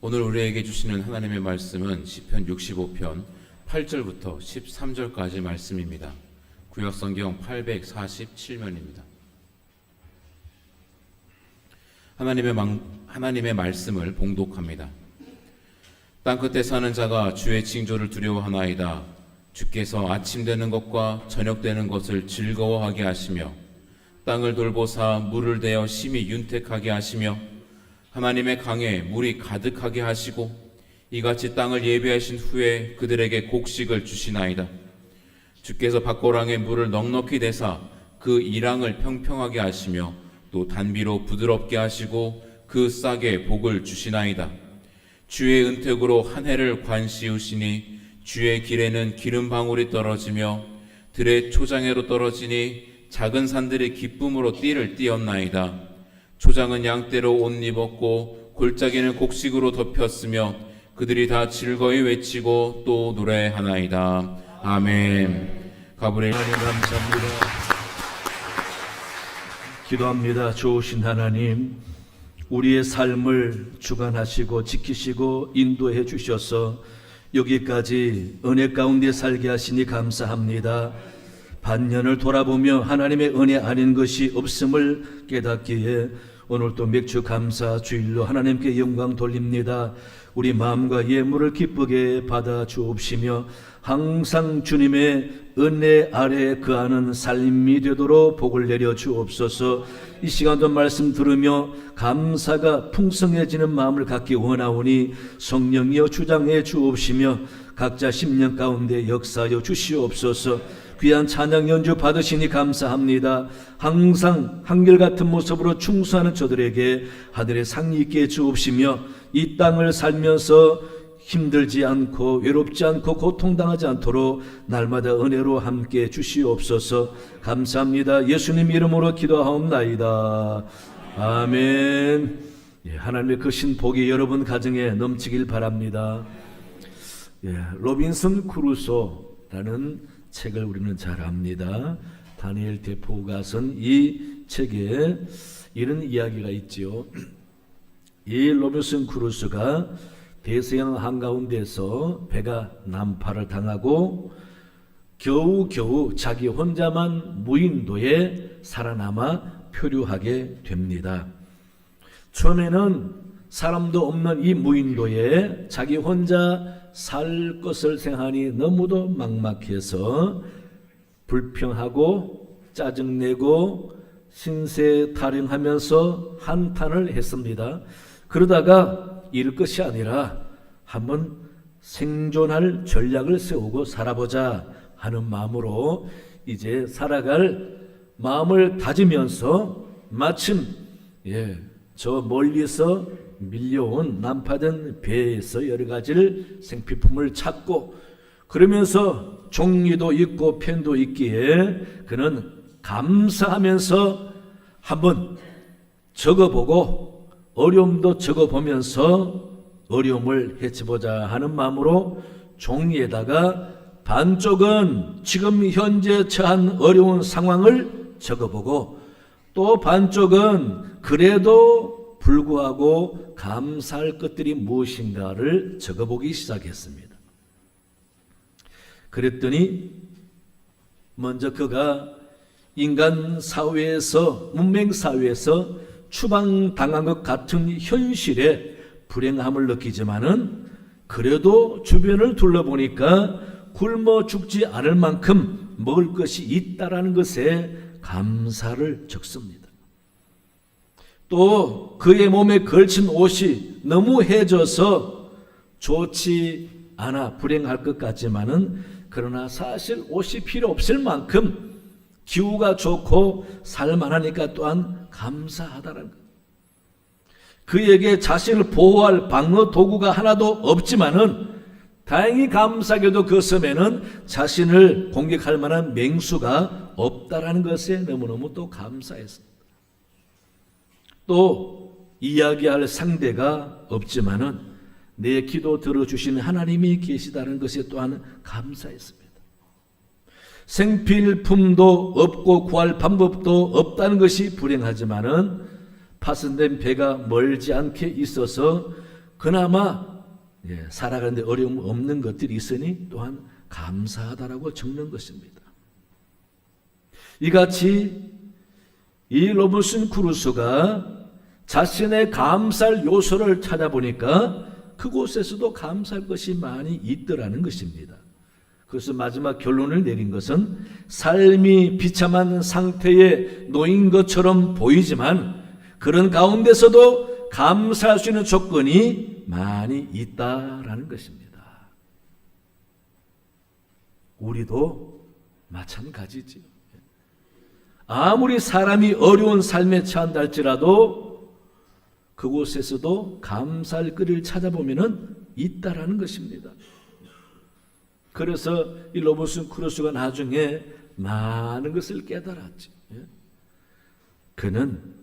오늘 우리에게 주시는 하나님의 말씀은 시편 65편 8절부터 13절까지 말씀입니다. 구약성경 847면입니다. 하나님의 말씀을 봉독합니다. 땅끝에 사는 자가 주의 징조를 두려워하나이다. 주께서 아침 되는 것과 저녁 되는 것을 즐거워하게 하시며 땅을 돌보사 물을 대어 심히 윤택하게 하시며 하나님의 강에 물이 가득하게 하시고 이같이 땅을 예비하신 후에 그들에게 곡식을 주시나이다. 주께서 밭고랑에 물을 넉넉히 대사 그 이랑을 평평하게 하시며 또 단비로 부드럽게 하시고 그 싹에 복을 주시나이다. 주의 은택으로 한 해를 관시우시니 주의 길에는 기름 방울이 떨어지며 들의 초장에로 떨어지니 작은 산들이 기쁨으로 띠를 띠었나이다. 초장은 양떼로 옷 입었고 골짜기는 곡식으로 덮였으며 그들이 다 즐거이 외치고 또 노래하나이다. 아멘. 가브리엘 하나님 감사합니다. 기도합니다. 좋으신 하나님, 우리의 삶을 주관하시고 지키시고 인도해 주셔서 여기까지 은혜 가운데 살게 하시니 감사합니다. 반년을 돌아보며 하나님의 은혜 아닌 것이 없음을 깨닫기에 오늘 또 맥주 감사 주일로 하나님께 영광 돌립니다. 우리 마음과 예물을 기쁘게 받아 주옵시며 항상 주님의 은혜 아래 거하는 삶이 되도록 복을 내려 주옵소서. 이 시간도 말씀 들으며 감사가 풍성해지는 마음을 갖기 원하오니 성령이여 주장해 주옵시며 각자 심령 가운데 역사하여 주시옵소서. 귀한 찬양 연주 받으시니 감사합니다. 항상 한결같은 모습으로 충수하는 저들에게 하늘의 상이 있게 주옵시며 이 땅을 살면서 힘들지 않고 외롭지 않고 고통당하지 않도록 날마다 은혜로 함께 주시옵소서. 감사합니다. 예수님 이름으로 기도하옵나이다. 아멘. 하나님의 크신 복이 여러분 가정에 넘치길 바랍니다. 로빈슨 크루소라는 책을 우리는 잘 압니다. 다니엘 대포가 쓴 이 책에 이런 이야기가 있지요. 이 로빈슨 크루소가 대서양 한가운데서 배가 난파를 당하고 겨우겨우 자기 혼자만 무인도에 살아남아 표류하게 됩니다. 처음에는 사람도 없는 이 무인도에 자기 혼자 살 것을 생각하니 너무도 막막해서 불평하고 짜증내고 신세 타령하면서 한탄을 했습니다. 그러다가 이럴 것이 아니라 한번 생존할 전략을 세우고 살아보자 하는 마음으로 이제 살아갈 마음을 다지면서 마침 저 멀리서 밀려온 난파된 배에서 여러 가지를 생필품을 찾고 그러면서 종이도 있고 펜도 있기에 그는 감사하면서 한번 적어보고 어려움도 적어보면서 어려움을 헤쳐보자 하는 마음으로 종이에다가 반쪽은 지금 현재 처한 어려운 상황을 적어보고 또 반쪽은 그래도 불구하고 감사할 것들이 무엇인가를 적어보기 시작했습니다. 그랬더니 먼저 그가 인간 사회에서 문명 사회에서 추방당한 것 같은 현실에 불행함을 느끼지만은 그래도 주변을 둘러보니까 굶어 죽지 않을 만큼 먹을 것이 있다라는 것에 감사를 적습니다. 또 그의 몸에 걸친 옷이 너무 해져서 좋지 않아 불행할 것 같지만은 그러나 사실 옷이 필요 없을 만큼 기후가 좋고 살만하니까 또한 감사하다는 것. 그에게 자신을 보호할 방어 도구가 하나도 없지만은 다행히 감사하게도 그 섬에는 자신을 공격할 만한 맹수가 없다라는 것에 너무너무 또 감사했습니다. 또 이야기할 상대가 없지만은 내 기도 들어주시는 하나님이 계시다는 것에 또한 감사했습니다. 생필품도 없고 구할 방법도 없다는 것이 불행하지만은 파손된 배가 멀지 않게 있어서 그나마 살아가는데 어려움 없는 것들이 있으니 또한 감사하다라고 적는 것입니다. 이같이 이 로브슨 크루소가 자신의 감사할 요소를 찾아보니까 그곳에서도 감사할 것이 많이 있더라는 것입니다. 그래서 마지막 결론을 내린 것은 삶이 비참한 상태에 놓인 것처럼 보이지만 그런 가운데서도 감사할 수 있는 조건이 많이 있다라는 것입니다. 우리도 마찬가지지요. 아무리 사람이 어려운 삶에 처한다 할지라도 그곳에서도 감사할 거리를 찾아보면 있다라는 것입니다. 그래서 이 로버슨 크루소가 나중에 많은 것을 깨달았지. 그는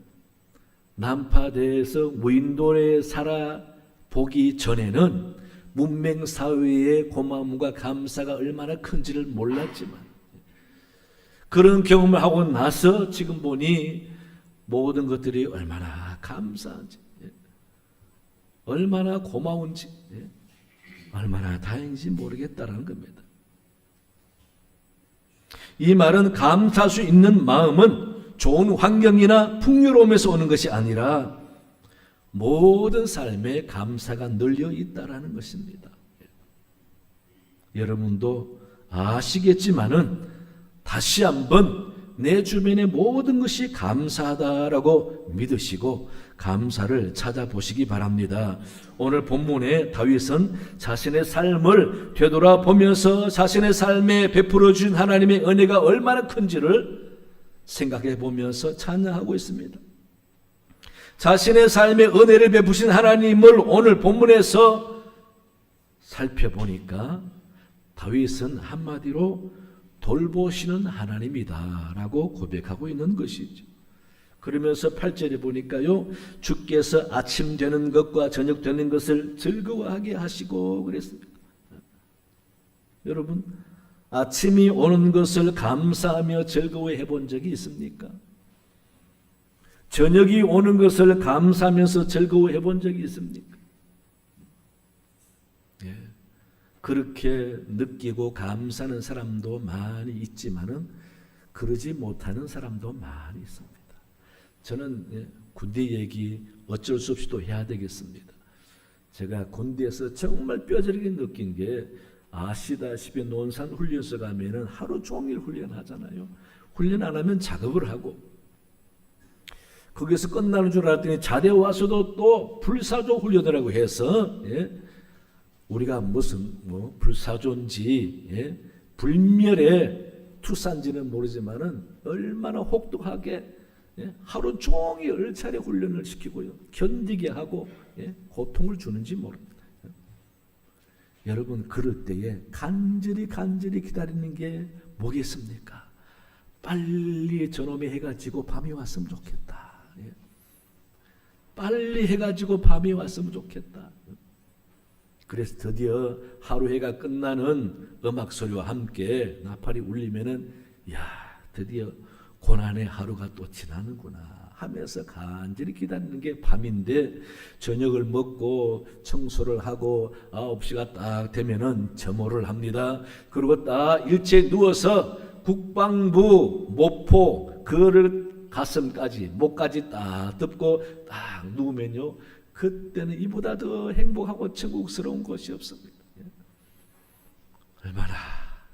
남파대에서 무인도에 살아보기 전에는 문명사회의 고마움과 감사가 얼마나 큰지를 몰랐지만 그런 경험을 하고 나서 지금 보니 모든 것들이 얼마나 감사한지, 얼마나 고마운지, 얼마나 다행인지 모르겠다라는 겁니다. 이 말은 감사할 수 있는 마음은 좋은 환경이나 풍요로움에서 오는 것이 아니라 모든 삶에 감사가 널려 있다라는 것입니다. 여러분도 아시겠지만은 다시 한번 내 주변의 모든 것이 감사하다라고 믿으시고 감사를 찾아보시기 바랍니다. 오늘 본문에 다윗은 자신의 삶을 되돌아보면서 자신의 삶에 베풀어 준 하나님의 은혜가 얼마나 큰지를 생각해 보면서 찬양하고 있습니다. 자신의 삶에 은혜를 베푸신 하나님을 오늘 본문에서 살펴보니까 다윗은 한마디로 돌보시는 하나님이다 라고 고백하고 있는 것이죠. 그러면서 8절에 보니까요, 주께서 아침 되는 것과 저녁 되는 것을 즐거워하게 하시고 그랬습니다. 여러분, 아침이 오는 것을 감사하며 즐거워해 본 적이 있습니까? 저녁이 오는 것을 감사하면서 즐거워해 본 적이 있습니까? 그렇게 느끼고 감사하는 사람도 많이 있지만은 그러지 못하는 사람도 많이 있습니다. 저는 군대 얘기 어쩔 수 없이 또 해야 되겠습니다. 제가 군대에서 정말 뼈저리게 느낀 게 아시다시피 논산 훈련소 가면은 하루 종일 훈련하잖아요. 훈련 안 하면 작업을 하고 거기서 끝나는 줄 알았더니 자대 와서도 또 불사조 훈련이라고 해서 우리가 무슨 불사조인지 불멸의 투사인지는 모르지만은 얼마나 혹독하게 하루 종일 얼차례 훈련을 시키고요, 견디게 하고 고통을 주는지 모릅니다. 여러분, 그럴 때에 간절히 기다리는 게 뭐겠습니까? 빨리 저놈의 해가 지고 밤이 왔으면 좋겠다. 빨리 해가 지고 밤이 왔으면 좋겠다. 그래서 드디어 하루 해가 끝나는 음악 소리와 함께 나팔이 울리면은 드디어 고난의 하루가 또 지나는구나 하면서 간절히 기다리는 게 밤인데, 저녁을 먹고 청소를 하고 9시가 딱 되면은 점호를 합니다. 그리고 딱 일체에 누워서 국방부 모포 그를 가슴까지 목까지 딱 덮고 딱 누우면요, 그때는 이보다 더 행복하고 천국스러운 것이 없습니다. 얼마나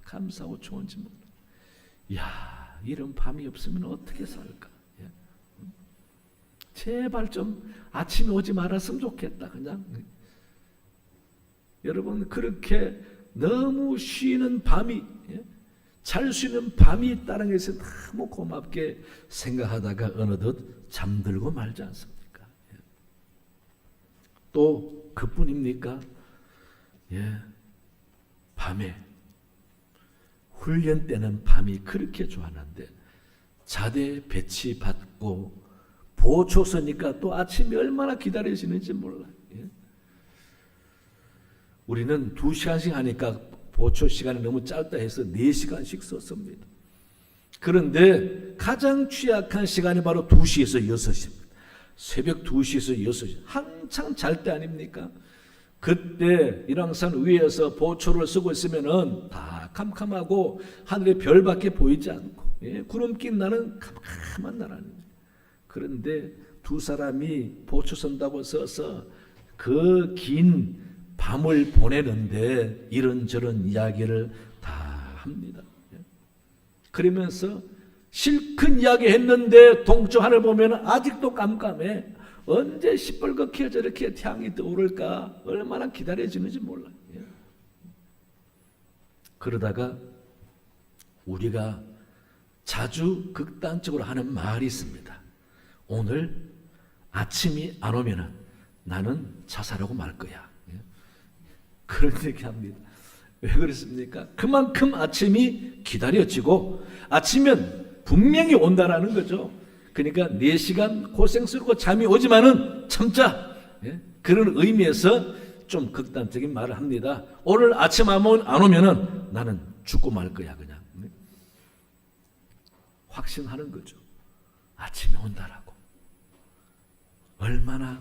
감사하고 좋은지 모릅니다. 이런 밤이 없으면 어떻게 살까? 제발 좀 아침에 오지 말았으면 좋겠다. 그냥 여러분, 그렇게 너무 쉬는 밤이, 잘 쉬는 밤이 있다는 것에 너무 고맙게 생각하다가 어느덧 잠들고 말지 않습니까? 또 그뿐입니까? 밤에 훈련 때는 밤이 그렇게 좋았는데 자대 배치 받고 보초서니까 또 아침에 얼마나 기다리시는지 몰라요. 우리는 2시간씩 하니까 보초 시간이 너무 짧다 해서 4시간씩 썼습니다. 그런데 가장 취약한 시간이 바로 2시에서 6시입니다. 새벽 2시에서 6시 한창 잘 때 아닙니까? 그때 일왕산 위에서 보초를 쓰고 있으면은 다 캄캄하고 하늘에 별밖에 보이지 않고, 예, 구름 낀 날은 캄캄한 날 아닙니까? 그런데 두 사람이 보초 선다고 써서 그 긴 밤을 보내는데 이런저런 이야기를 다 합니다. 그러면서 실컷 이야기했는데 동쪽 하늘 보면 아직도 깜깜해. 언제 시뻘겋게 저렇게 태양이 떠오를까 얼마나 기다려지는지 몰라요. 그러다가 우리가 자주 극단적으로 하는 말이 있습니다. 오늘 아침이 안 오면은 나는 자살하고 말 거야. 그런 얘기 합니다. 왜 그렇습니까? 그만큼 아침이 기다려지고 아침은 분명히 온다라는 거죠. 그러니까 4시간 고생스럽고 잠이 오지만은 참자. 그런 의미에서 좀 극단적인 말을 합니다. 오늘 아침 안 오면은 나는 죽고 말 거야 그냥. 확신하는 거죠. 아침이 온다라고. 얼마나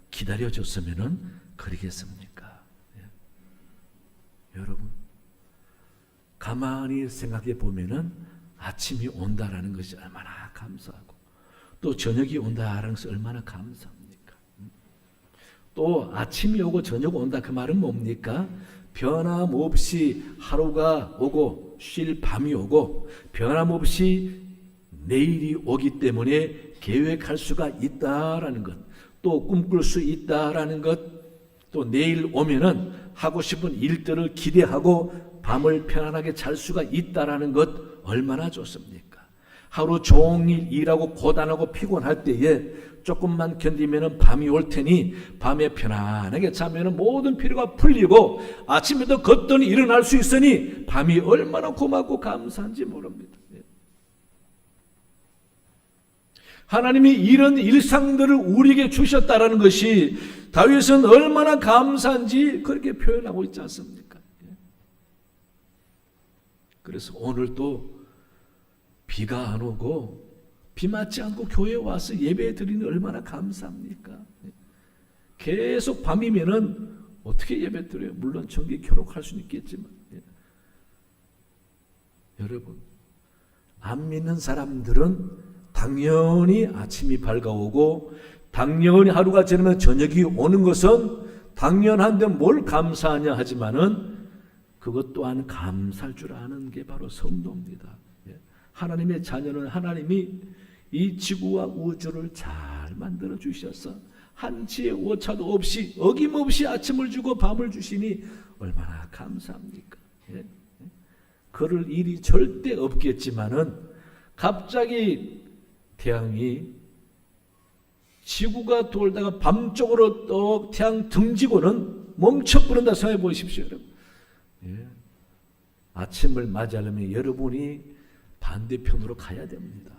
기다려줬으면은 그러겠습니까? 여러분, 가만히 생각해 보면은 아침이 온다라는 것이 얼마나 감사하고 또 저녁이 온다라는 것이 얼마나 감사합니까? 또 아침이 오고 저녁이 온다 그 말은 뭡니까? 변함없이 하루가 오고 쉴 밤이 오고 변함없이 내일이 오기 때문에 계획할 수가 있다라는 것, 또 꿈꿀 수 있다라는 것, 또 내일 오면은 하고 싶은 일들을 기대하고 밤을 편안하게 잘 수가 있다라는 것 얼마나 좋습니까? 하루 종일 일하고 고단하고 피곤할 때에 조금만 견디면은 밤이 올 테니 밤에 편안하게 자면은 모든 피로가 풀리고 아침에도 걷더니 일어날 수 있으니 밤이 얼마나 고맙고 감사한지 모릅니다. 하나님이 이런 일상들을 우리에게 주셨다라는 것이 다윗은 얼마나 감사한지 그렇게 표현하고 있지 않습니까? 그래서 오늘도 비가 안 오고 비 맞지 않고 교회에 와서 예배 드리는 얼마나 감사합니까? 계속 밤이면은 어떻게 예배 드려요? 물론 전기 켜놓고 할 수는 있겠지만, 여러분, 안 믿는 사람들은 당연히 아침이 밝아오고 당연히 하루가 지나면 저녁이 오는 것은 당연한데 뭘 감사하냐 하지만은 그것 또한 감사할 줄 아는 게 바로 성도입니다. 하나님의 자녀는 하나님이 이 지구와 우주를 잘 만들어 주셔서 한치의 오차도 없이 어김없이 아침을 주고 밤을 주시니 얼마나 감사합니까? 그럴 일이 절대 없겠지만은 갑자기 태양이 지구가 돌다가 밤쪽으로 또 태양 등지고는 멈춰버린다 생각해 보십시오. 여러분. 아침을 맞이하려면 여러분이 반대편으로 가야 됩니다.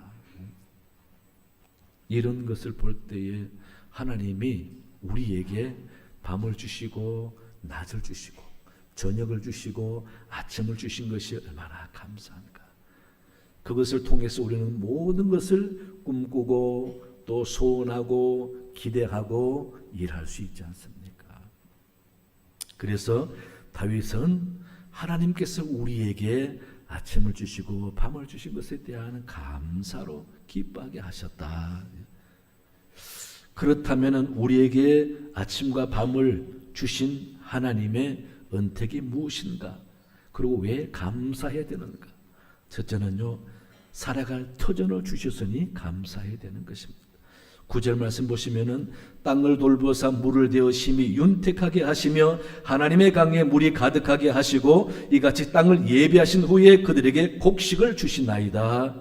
이런 것을 볼 때에 하나님이 우리에게 밤을 주시고 낮을 주시고 저녁을 주시고 아침을 주신 것이 얼마나 감사한가. 그것을 통해서 우리는 모든 것을 꿈꾸고 또 소원하고 기대하고 일할 수 있지 않습니까? 그래서 다윗은 하나님께서 우리에게 아침을 주시고 밤을 주신 것에 대한 감사로 기뻐하게 하셨다. 그렇다면 우리에게 아침과 밤을 주신 하나님의 은택이 무엇인가? 그리고 왜 감사해야 되는가? 첫째는요, 살아갈 터전을 주셨으니 감사해야 되는 것입니다. 9절 말씀 보시면은 땅을 돌보사 물을 대어 심히 윤택하게 하시며 하나님의 강에 물이 가득하게 하시고 이같이 땅을 예비하신 후에 그들에게 곡식을 주시나이다.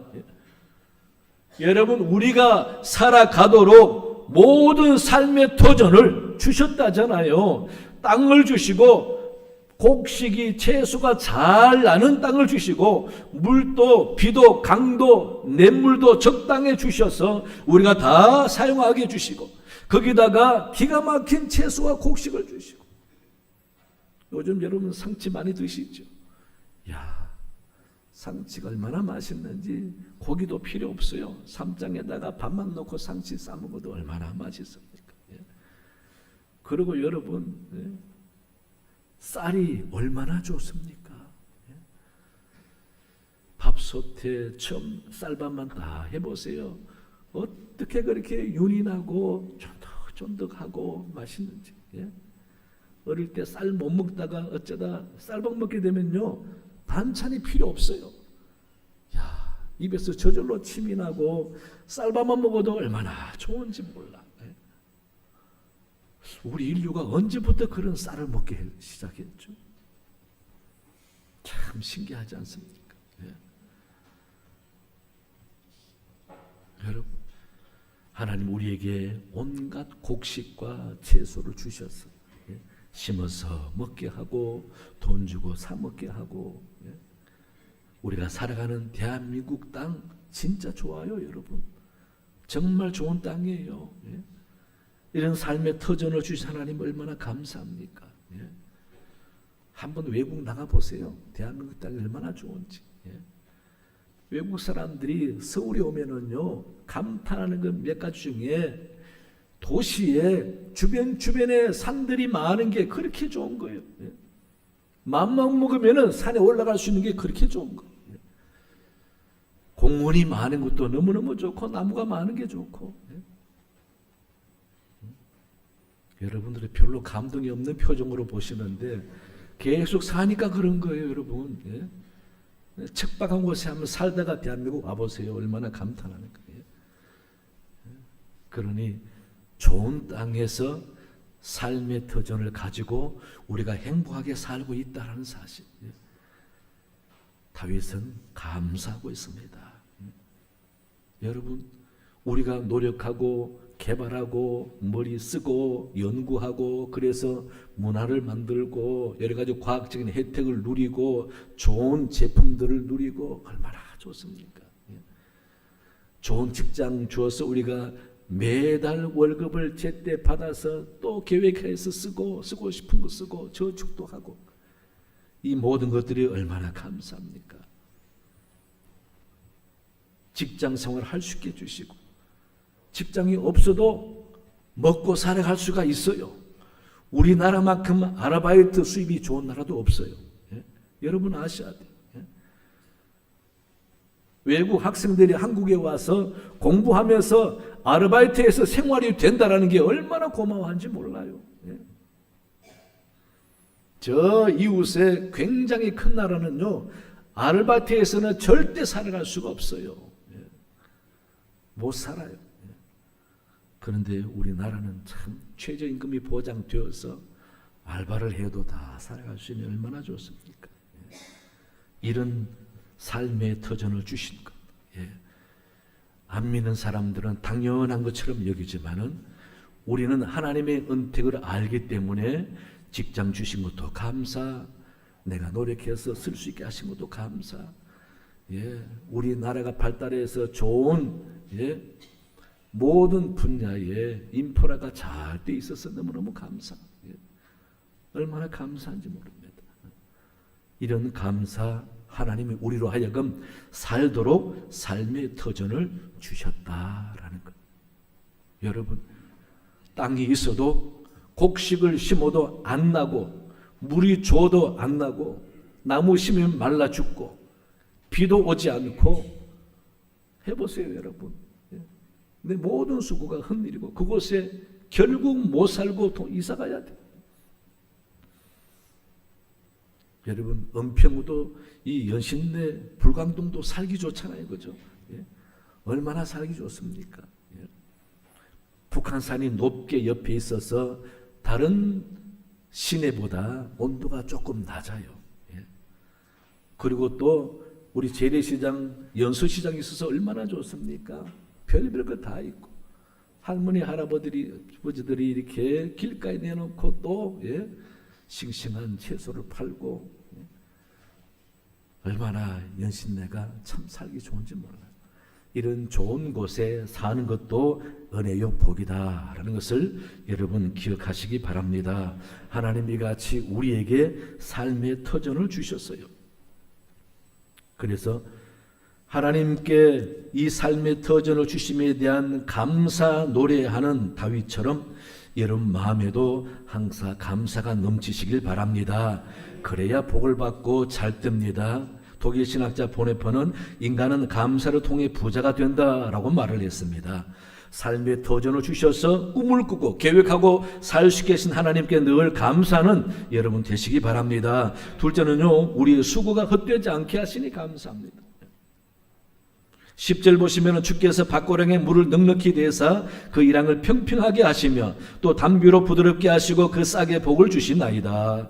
여러분, 우리가 살아가도록 모든 삶의 터전을 주셨다잖아요. 땅을 주시고 곡식이 채소가 잘 나는 땅을 주시고 물도 비도 강도 냇물도 적당히 주셔서 우리가 다 사용하게 주시고 거기다가 기가 막힌 채소와 곡식을 주시고 요즘 여러분 상치 많이 드시죠? 야, 상치가 얼마나 맛있는지 고기도 필요 없어요. 쌈장에다가 밥만 넣고 상치 싸먹어도 얼마나 맛있습니까? 예. 그리고 여러분, 예. 쌀이 얼마나 좋습니까? 예. 밥솥에 처음 쌀밥만 다 해보세요. 어떻게 그렇게 윤이 나고 쫀득쫀득하고 맛있는지. 예. 어릴 때 쌀 못 먹다가 어쩌다 쌀밥 먹게 되면요, 반찬이 필요 없어요. 야, 입에서 저절로 침이 나고 쌀밥만 먹어도 얼마나 좋은지 몰라. 예. 우리 인류가 언제부터 그런 쌀을 먹기 시작했죠? 참 신기하지 않습니까? 예. 여러분, 하나님 우리에게 온갖 곡식과 채소를 주셨어요. 예. 심어서 먹게 하고 돈 주고 사 먹게 하고. 예. 우리가 살아가는 대한민국 땅 진짜 좋아요, 여러분. 정말 좋은 땅이에요. 예. 이런 삶의 터전을 주신 하나님 얼마나 감사합니까? 예. 한번 외국 나가보세요. 대한민국 땅이 얼마나 좋은지. 예. 외국 사람들이 서울에 오면은요, 감탄하는 것 몇 가지 중에 도시에 주변에 산들이 많은 게 그렇게 좋은 거예요. 예. 맘만 먹으면은 산에 올라갈 수 있는 게 그렇게 좋은 거예요. 예. 공원이 많은 것도 너무너무 좋고 나무가 많은 게 좋고. 예. 여러분들이 별로 감동이 없는 표정으로 보시는데 계속 사니까 그런 거예요, 여러분. 예. 척박한 곳에 한번 살다가 대한민국 와보세요. 얼마나 감탄하는 거예요. 그러니 좋은 땅에서 삶의 터전을 가지고 우리가 행복하게 살고 있다는 사실. 다윗은 감사하고 있습니다. 여러분, 우리가 노력하고 개발하고 머리 쓰고 연구하고 그래서 문화를 만들고 여러 가지 과학적인 혜택을 누리고 좋은 제품들을 누리고 얼마나 좋습니까? 좋은 직장 주어서 우리가 매달 월급을 제때 받아서 또 계획해서 쓰고 싶은 거 쓰고 저축도 하고 이 모든 것들이 얼마나 감사합니까? 직장 생활을 할 수 있게 해주시고 직장이 없어도 먹고 살아갈 수가 있어요. 우리나라만큼 아르바이트 수입이 좋은 나라도 없어요. 예? 여러분 아셔야 돼요. 예? 외국 학생들이 한국에 와서 공부하면서 아르바이트에서 생활이 된다는 게 얼마나 고마워한지 몰라요. 예? 저 이웃에 굉장히 큰 나라는요, 아르바이트에서는 절대 살아갈 수가 없어요. 예? 못 살아요. 그런데 우리나라는 참 최저임금이 보장되어서 알바를 해도 다 살아갈 수 있는 얼마나 좋습니까? 예. 이런 삶의 터전을 주신 것. 예. 안 믿는 사람들은 당연한 것처럼 여기지만은 우리는 하나님의 은택을 알기 때문에 직장 주신 것도 감사, 내가 노력해서 쓸 수 있게 하신 것도 감사. 예. 우리나라가 발달해서 좋은, 예. 모든 분야에 인프라가 잘 돼 있어서 너무너무 감사. 예. 얼마나 감사한지 모릅니다. 이런 감사 하나님이 우리로 하여금 살도록 삶의 터전을 주셨다라는 것. 여러분, 땅이 있어도 곡식을 심어도 안 나고 물이 줘도 안 나고 나무 심으면 말라 죽고 비도 오지 않고 해보세요, 여러분. 내 모든 수고가 헛일이고 그곳에 결국 못 살고 이사 가야 돼. 여러분, 은평구도 이 연신내 불광동도 살기 좋잖아요, 그죠? 예? 얼마나 살기 좋습니까? 예? 북한산이 높게 옆에 있어서 다른 시내보다 온도가 조금 낮아요. 예? 그리고 또 우리 재래시장, 연수시장이 있어서 얼마나 좋습니까? 별별 거 다 있고 할머니 할아버지들이 이렇게 길가에 내놓고 또 예, 싱싱한 채소를 팔고 예, 얼마나 연신내가 참 살기 좋은지 몰라요. 이런 좋은 곳에 사는 것도 은혜요 복이다라는 것을 여러분 기억하시기 바랍니다. 하나님 이같이 우리에게 삶의 터전을 주셨어요. 그래서 하나님께 이 삶의 터전을 주심에 대한 감사 노래하는 다윗처럼 여러분 마음에도 항상 감사가 넘치시길 바랍니다. 그래야 복을 받고 잘 뜹니다. 독일 신학자 보네퍼는 인간은 감사를 통해 부자가 된다라고 말을 했습니다. 삶의 터전을 주셔서 꿈을 꾸고 계획하고 살 수 계신 하나님께 늘 감사하는 여러분 되시기 바랍니다. 둘째는요, 우리의 수고가 헛되지 않게 하시니 감사합니다. 10절 보시면 주께서 밭고랑에 물을 넉넉히 대사 그 일항을 평평하게 하시며 또 담비로 부드럽게 하시고 그 싹에 복을 주시나이다.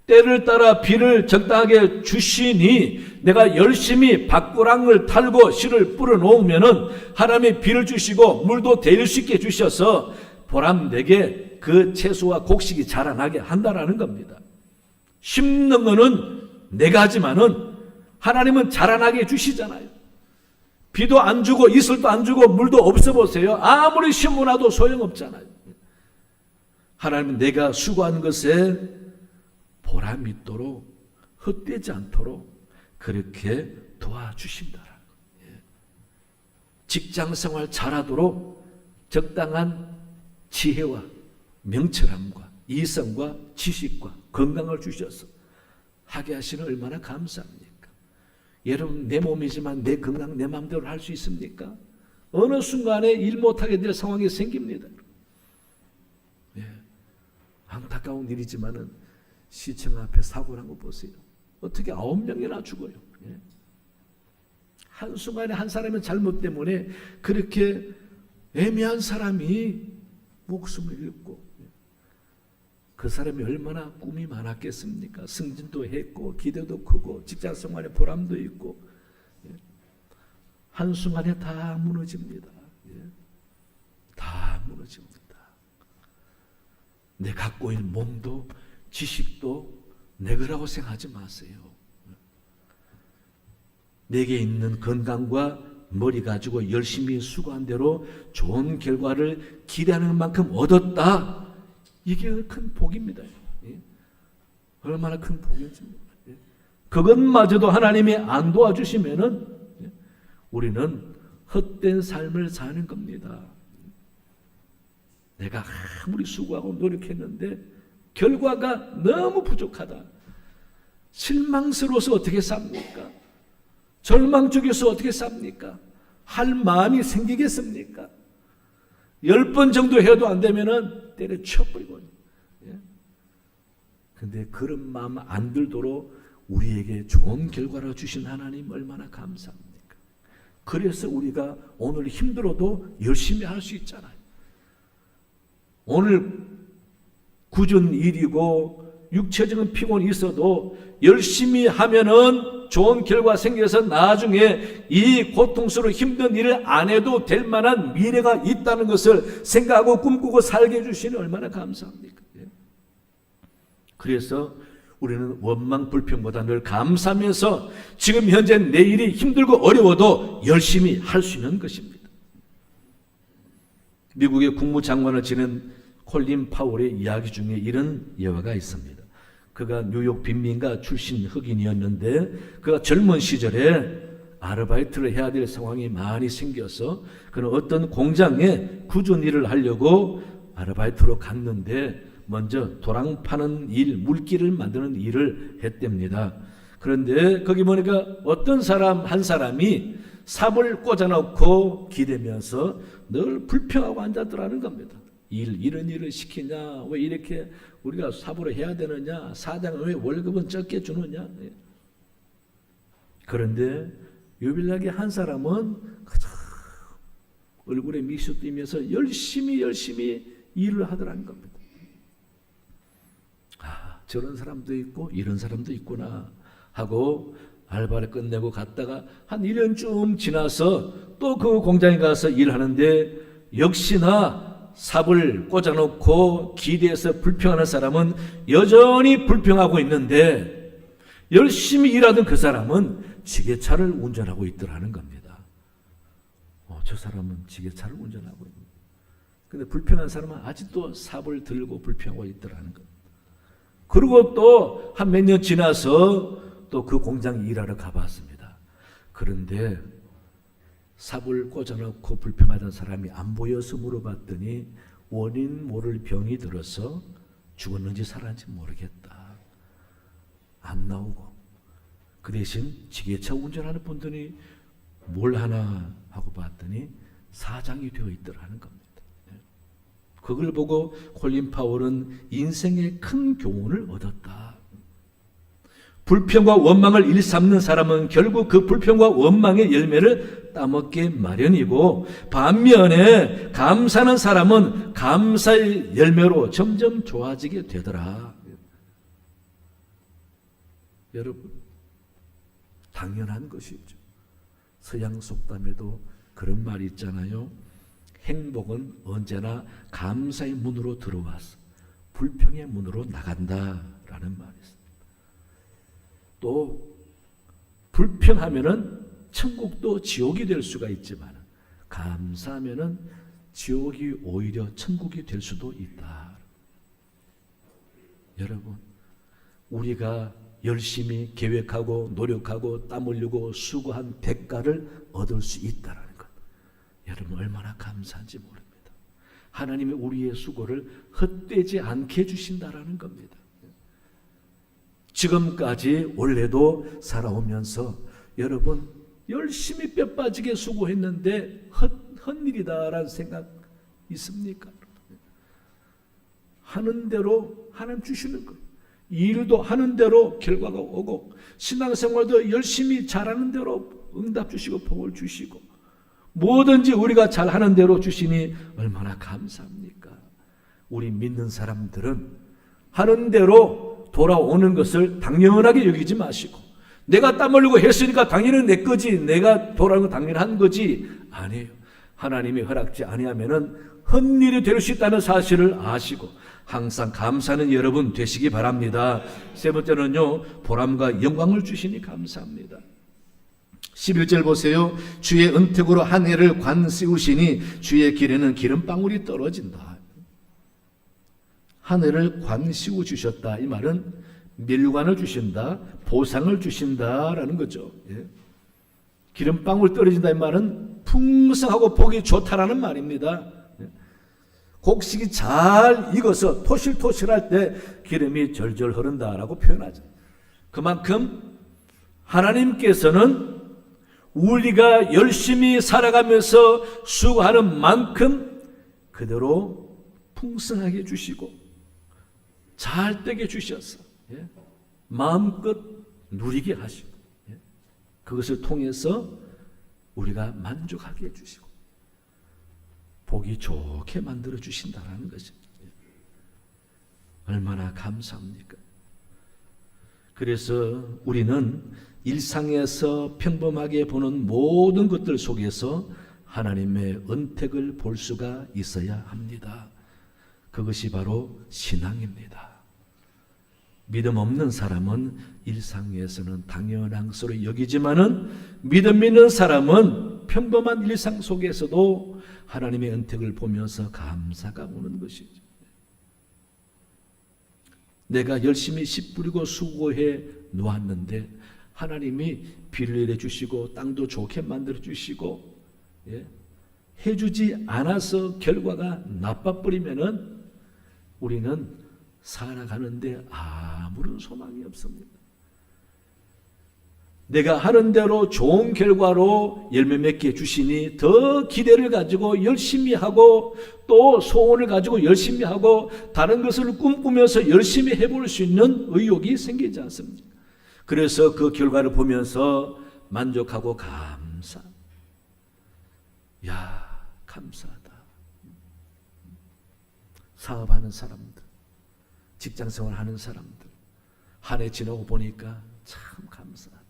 때를 따라 비를 적당하게 주시니 내가 열심히 밭고랑을 탈고 씨를 뿌려 놓으면은 하나님이 비를 주시고 물도 데일 수 있게 주셔서 보람되게 그 채소와 곡식이 자라나게 한다라는 겁니다. 심는 거는 내가 하지만은 하나님은 자라나게 주시잖아요. 비도 안 주고 이슬도 안 주고 물도 없어 보세요. 아무리 심어놔도 소용없잖아요. 하나님은 내가 수고한 것에 보람이 있도록 헛되지 않도록 그렇게 도와주신다. 직장생활 잘하도록 적당한 지혜와 명철함과 이성과 지식과 건강을 주셔서 하게 하시는 얼마나 감사합니까? 여러분 내 몸이지만 내 건강 내 마음대로 할 수 있습니까? 어느 순간에 일 못하게 될 상황이 생깁니다. 안타까운 일이지만은 시청 앞에 사고를 한 거 보세요. 어떻게 9명이나 죽어요. 한순간에 한 사람의 잘못 때문에 그렇게 애매한 사람이 목숨을 잃고 그 사람이 얼마나 꿈이 많았겠습니까? 승진도 했고 기대도 크고 직장생활에 보람도 있고 한순간에 다 무너집니다. 다 무너집니다. 내 갖고 있는 몸도 지식도 내 거라고 생각하지 마세요. 내게 있는 건강과 머리 가지고 열심히 수고한 대로 좋은 결과를 기대하는 만큼 얻었다. 이게 큰 복입니다. 얼마나 큰 복인지. 그것마저도 하나님이 안 도와주시면은 우리는 헛된 삶을 사는 겁니다. 내가 아무리 수고하고 노력했는데 결과가 너무 부족하다. 실망스러워서 어떻게 삽니까? 절망 쪽에서 어떻게 삽니까? 할 마음이 생기겠습니까? 10번 정도 해도 안 되면은 때려쳐버리고. 근데 그런 마음 안 들도록 우리에게 좋은 결과를 주신 하나님 얼마나 감사합니까? 그래서 우리가 오늘 힘들어도 열심히 할 수 있잖아요. 오늘 굳은 일이고 육체적인 피곤이 있어도 열심히 하면은 좋은 결과 생겨서 나중에 이 고통스러운 힘든 일을 안 해도 될 만한 미래가 있다는 것을 생각하고 꿈꾸고 살게 해주시니 얼마나 감사합니까? 그래서 우리는 원망 불평보다 늘 감사하면서 지금 현재 내 일이 힘들고 어려워도 열심히 할 수 있는 것입니다. 미국의 국무장관을 지낸 콜린 파월의 이야기 중에 이런 예화가 있습니다. 그가 뉴욕 빈민가 출신 흑인이었는데 그가 젊은 시절에 아르바이트를 해야 될 상황이 많이 생겨서 그는 어떤 공장에 굳은 일을 하려고 아르바이트로 갔는데 먼저 도랑 파는 일, 물기를 만드는 일을 했답니다. 그런데 거기 보니까 어떤 사람 한 사람이 삽을 꽂아놓고 기대면서 늘 불평하고 앉았더라는 겁니다. 이런 일을 시키냐? 왜 이렇게 우리가 삽으로 해야 되느냐? 사장은 왜 월급은 적게 주느냐? 그런데 유일하게 한 사람은 얼굴에 미소 띄면서 열심히 일을 하더라는 겁니다. 저런 사람도 있고 이런 사람도 있구나 하고 알바를 끝내고 갔다가 한 1년쯤 지나서 또 그 공장에 가서 일하는데 역시나 삽을 꽂아놓고 기대해서 불평하는 사람은 여전히 불평하고 있는데 열심히 일하던 그 사람은 지게차를 운전하고 있더라는 겁니다. 저 사람은 지게차를 운전하고 있는. 근데 불평한 사람은 아직도 삽을 들고 불평하고 있더라는 겁니다. 그리고 또 한 몇 년 지나서 또 그 공장에 일하러 가봤습니다. 그런데 삽을 꽂아놓고 불평하던 사람이 안 보여서 물어봤더니 원인 모를 병이 들어서 죽었는지 살았는지 모르겠다. 안 나오고 그 대신 지게차 운전하는 분들이 뭘 하나 하고 봤더니 사장이 되어 있더라는 겁니다. 그걸 보고 콜린 파월은 인생의 큰 교훈을 얻었다. 불평과 원망을 일삼는 사람은 결국 그 불평과 원망의 열매를 따먹게 마련이고, 반면에 감사하는 사람은 감사의 열매로 점점 좋아지게 되더라. 여러분, 당연한 것이죠. 서양 속담에도 그런 말이 있잖아요. 행복은 언제나 감사의 문으로 들어와서 불평의 문으로 나간다라는 말이 있습니다. 또 불평하면은 천국도 지옥이 될 수가 있지만 감사하면은 지옥이 오히려 천국이 될 수도 있다. 여러분, 우리가 열심히 계획하고 노력하고 땀 흘리고 수고한 대가를 얻을 수 있다는 것, 여러분 얼마나 감사한지 모릅니다. 하나님이 우리의 수고를 헛되지 않게 해주신다라는 겁니다. 지금까지 원래도 살아오면서 여러분 열심히 뼈 빠지게 수고했는데 헛일이다라는 생각 있습니까? 하는 대로 하나님 주시는 것, 일도 하는 대로 결과가 오고, 신앙생활도 열심히 잘하는 대로 응답 주시고 복을 주시고, 뭐든지 우리가 잘하는 대로 주시니 얼마나 감사합니까? 우리 믿는 사람들은 하는 대로 돌아오는 것을 당연하게 여기지 마시고, 내가 땀 흘리고 했으니까 당연히 내 거지, 내가 돌아오는 건 당연한 거지, 아니에요. 하나님이 허락지 아니하면은 헛일이 될 수 있다는 사실을 아시고 항상 감사하는 여러분 되시기 바랍니다. 세 번째는요, 보람과 영광을 주시니 감사합니다. 11절 보세요. 주의 은택으로 한 해를 관씌우시니 주의 길에는 기름방울이 떨어진다. 한 해를 관씌워 주셨다. 이 말은 밀관을 주신다, 보상을 주신다라는 거죠. 예. 기름방울 떨어진다 이 말은 풍성하고 보기 좋다라는 말입니다. 예. 곡식이 잘 익어서 토실토실할 때 기름이 절절 흐른다라고 표현하죠. 그만큼 하나님께서는 우리가 열심히 살아가면서 수고하는 만큼 그대로 풍성하게 주시고 잘 되게 주셔서 마음껏 누리게 하시고, 그것을 통해서 우리가 만족하게 해주시고 보기 좋게 만들어 주신다는 것입니다. 얼마나 감사합니까? 그래서 우리는 일상에서 평범하게 보는 모든 것들 속에서 하나님의 은택을 볼 수가 있어야 합니다. 그것이 바로 신앙입니다. 믿음 없는 사람은 일상에서는 당연한 것으로 여기지만은 믿음 있는 사람은 평범한 일상 속에서도 하나님의 은택을 보면서 감사가 오는 것이죠. 내가 열심히 씨 뿌리고 수고해 놓았는데 하나님이 비를 내려 주시고 땅도 좋게 만들어 주시고 해주지 않아서 결과가 나빠버리면은 우리는 살아가는데 아무런 소망이 없습니다. 내가 하는 대로 좋은 결과로 열매 맺게 주시니 더 기대를 가지고 열심히 하고 또 소원을 가지고 열심히 하고 다른 것을 꿈꾸면서 열심히 해볼 수 있는 의욕이 생기지 않습니까? 그래서 그 결과를 보면서 만족하고 감사. 야, 감사하다. 사업하는 사람들, 직장생활 하는 사람들, 한 해 지나고 보니까 참 감사하다.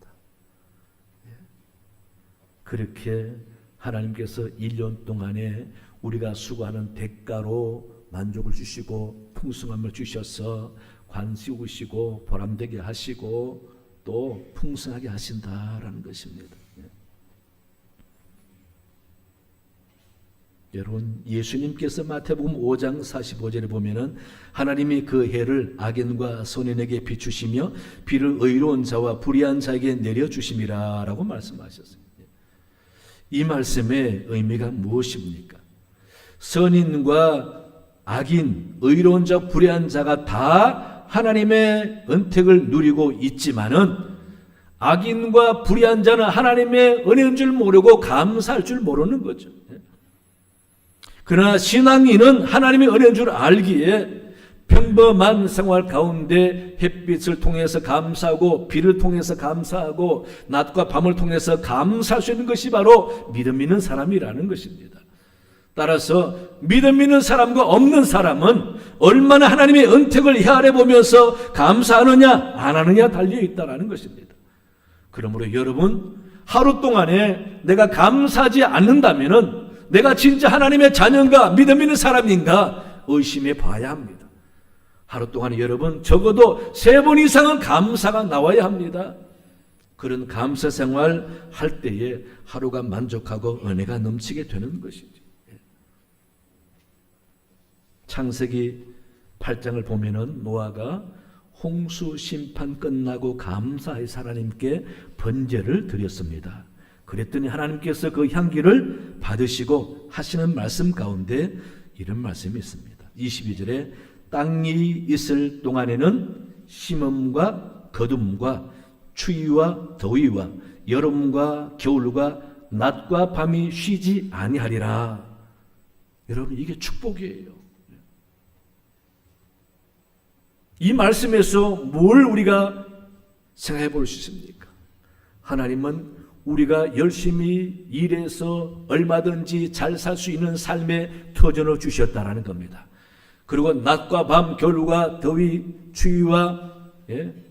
그렇게 하나님께서 1년 동안에 우리가 수고하는 대가로 만족을 주시고 풍성함을 주셔서 관씌우시고 보람되게 하시고 또 풍성하게 하신다라는 것입니다. 여러분, 예수님께서 마태복음 5장 45절에 보면은 하나님이 그 해를 악인과 선인에게 비추시며 비를 의로운 자와 불의한 자에게 내려주심이라 라고 말씀하셨어요. 이 말씀의 의미가 무엇입니까? 선인과 악인, 의로운 자, 불의한 자가 다 하나님의 은택을 누리고 있지만은 악인과 불의한 자는 하나님의 은혜인 줄 모르고 감사할 줄 모르는 거죠. 그러나 신앙인은 하나님의 은혜인 줄 알기에 평범한 생활 가운데 햇빛을 통해서 감사하고 비를 통해서 감사하고 낮과 밤을 통해서 감사할 수 있는 것이 바로 믿음 있는 사람이라는 것입니다. 따라서 믿음 있는 사람과 없는 사람은 얼마나 하나님의 은택을 헤아려 보면서 감사하느냐 안 하느냐 달려 있다는 것입니다. 그러므로 여러분, 하루 동안에 내가 감사하지 않는다면은 내가 진짜 하나님의 자녀인가 믿음 있는 사람인가 의심해 봐야 합니다. 하루 동안에 여러분 적어도 3번 이상은 감사가 나와야 합니다. 그런 감사 생활 할 때에 하루가 만족하고 은혜가 넘치게 되는 것이지. 창세기 8장을 보면은 노아가 홍수 심판 끝나고 감사해서 하나님께 번제를 드렸습니다. 그랬더니 하나님께서 그 향기를 받으시고 하시는 말씀 가운데 이런 말씀이 있습니다. 22절에 땅이 있을 동안에는 심음과 거둠과 추위와 더위와 여름과 겨울과 낮과 밤이 쉬지 아니하리라. 여러분, 이게 축복이에요. 이 말씀에서 뭘 우리가 생각해 볼 수 있습니까? 하나님은 우리가 열심히 일해서 얼마든지 잘 살 수 있는 삶의 터전을 주셨다라는 겁니다. 그리고 낮과 밤, 겨울과 더위, 추위와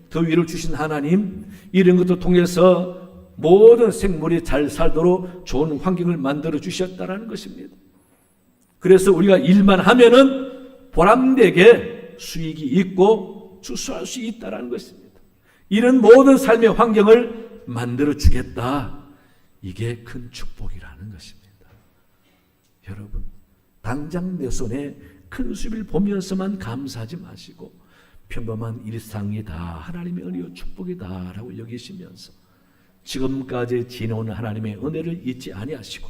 더위를 주신 하나님, 이런 것도 통해서 모든 생물이 잘 살도록 좋은 환경을 만들어 주셨다라는 것입니다. 그래서 우리가 일만 하면은 보람되게 수익이 있고 추수할 수 있다라는 것입니다. 이런 모든 삶의 환경을 만들어 주겠다. 이게 큰 축복이라는 것입니다. 여러분, 당장 내 손에 큰 수입을 보면서만 감사하지 마시고 평범한 일상이 다 하나님의 은혜와 축복이다 라고 여기시면서 지금까지 지내온 하나님의 은혜를 잊지 아니하시고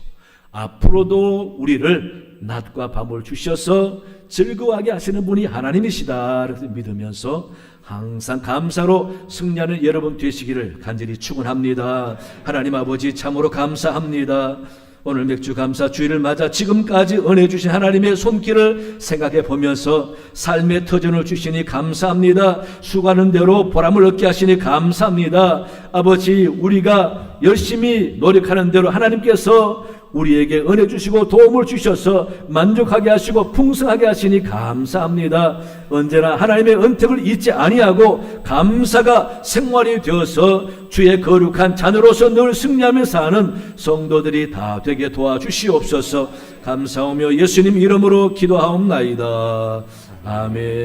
앞으로도 우리를 낮과 밤을 주셔서 즐거워하게 하시는 분이 하나님이시다 라고 믿으면서 항상 감사로 승리하는 여러분 되시기를 간절히 축원합니다. 하나님 아버지, 참으로 감사합니다. 오늘 맥주 감사 주일을 맞아 지금까지 은혜 주신 하나님의 손길을 생각해 보면서 삶의 터전을 주시니 감사합니다. 수고하는 대로 보람을 얻게 하시니 감사합니다. 아버지, 우리가 열심히 노력하는 대로 하나님께서 우리에게 은혜 주시고 도움을 주셔서 만족하게 하시고 풍성하게 하시니 감사합니다. 언제나 하나님의 은택을 잊지 아니하고 감사가 생활이 되어서 주의 거룩한 자녀로서 늘 승리하며 사는 성도들이 다 되게 도와주시옵소서. 감사하며 예수님 이름으로 기도하옵나이다. 아멘.